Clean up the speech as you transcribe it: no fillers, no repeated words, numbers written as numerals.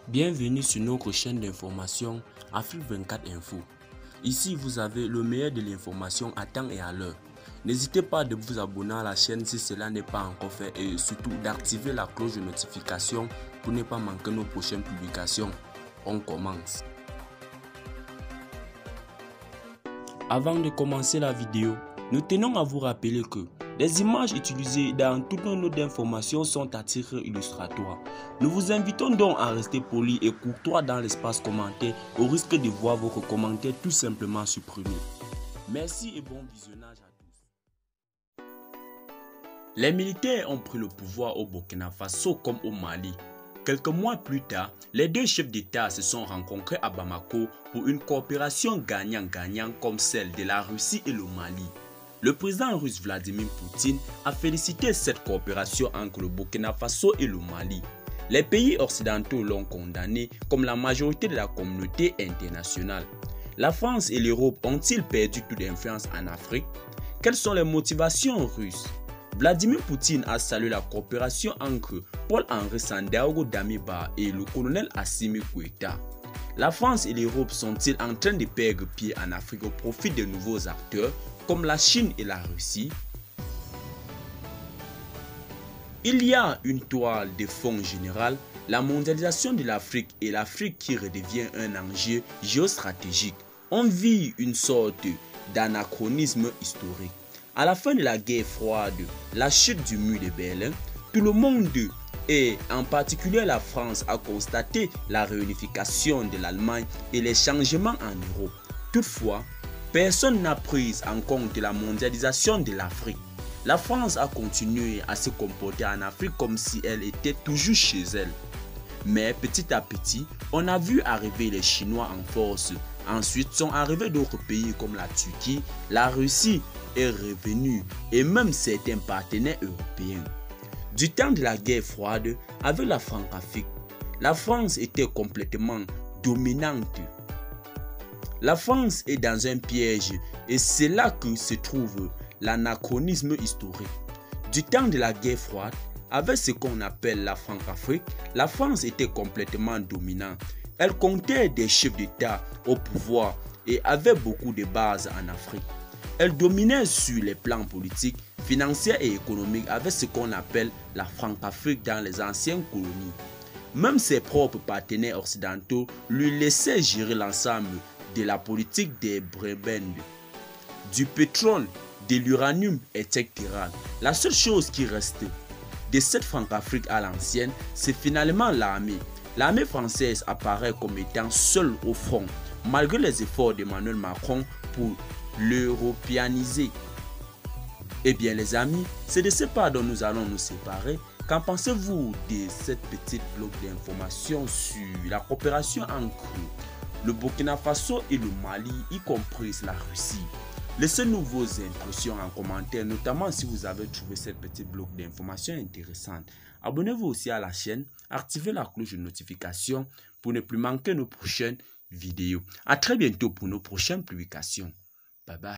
Bienvenue sur notre chaîne d'information Afrique 24 Info. Ici, vous avez le meilleur de l'information à temps et à l'heure. N'hésitez pas de vous abonner à la chaîne si cela n'est pas encore fait et surtout d'activer la cloche de notification pour ne pas manquer nos prochaines publications. On commence. Avant de commencer la vidéo, nous tenons à vous rappeler que les images utilisées dans toutes nos notes d'information sont à titre illustratoire. Nous vous invitons donc à rester poli et courtois dans l'espace commentaire au risque de voir votre commentaire tout simplement supprimé. Merci et bon visionnage à tous. Les militaires ont pris le pouvoir au Burkina Faso comme au Mali. Quelques mois plus tard, les deux chefs d'État se sont rencontrés à Bamako pour une coopération gagnant-gagnant comme celle de la Russie et le Mali. Le président russe Vladimir Poutine a félicité cette coopération entre le Burkina Faso et le Mali. Les pays occidentaux l'ont condamné comme la majorité de la communauté internationale. La France et l'Europe ont-ils perdu toute influence en Afrique? Quelles sont les motivations russes? Vladimir Poutine a salué la coopération entre Paul-Henri Sandaogo Damiba et le colonel Assimi Goïta. La France et l'Europe sont-ils en train de perdre pied en Afrique au profit de nouveaux acteurs comme la Chine et la Russie? Il y a une toile de fond générale, la mondialisation de l'Afrique et l'Afrique qui redevient un enjeu géostratégique. On vit une sorte d'anachronisme historique. À la fin de la guerre froide, la chute du mur de Berlin, tout le monde et en particulier la France a constaté la réunification de l'Allemagne et les changements en Europe. Toutefois, personne n'a pris en compte la mondialisation de l'Afrique. La France a continué à se comporter en Afrique comme si elle était toujours chez elle. Mais petit à petit, on a vu arriver les Chinois en force. Ensuite sont arrivés d'autres pays comme la Turquie, la Russie est revenue et même certains partenaires européens. Du temps de la guerre froide, avec la Franc-Afrique, la France était complètement dominante. La France est dans un piège et c'est là que se trouve l'anachronisme historique. Du temps de la guerre froide, avec ce qu'on appelle la Franc-Afrique, la France était complètement dominante. Elle comptait des chefs d'État au pouvoir et avait beaucoup de bases en Afrique. Elle dominait sur les plans politiques, financiers et économiques avec ce qu'on appelle la Franc-Afrique dans les anciennes colonies. Même ses propres partenaires occidentaux lui laissaient gérer l'ensemble de la politique des prébendes, du pétrole, de l'uranium, etc. La seule chose qui restait de cette Franc-Afrique à l'ancienne, c'est finalement l'armée. L'armée française apparaît comme étant seule au front, malgré les efforts d'Emmanuel Macron pour l'européaniser. Eh bien les amis, c'est de ce pas dont nous allons nous séparer. Qu'en pensez-vous de cette petite bloc d'informations sur la coopération entre le Burkina Faso et le Mali, y compris la Russie? Laissez-nous vos impressions en commentaire, notamment si vous avez trouvé cette petite bloc d'informations intéressante. Abonnez-vous aussi à la chaîne, activez la cloche de notification pour ne plus manquer nos prochaines vidéos. À très bientôt pour nos prochaines publications. Bye bye.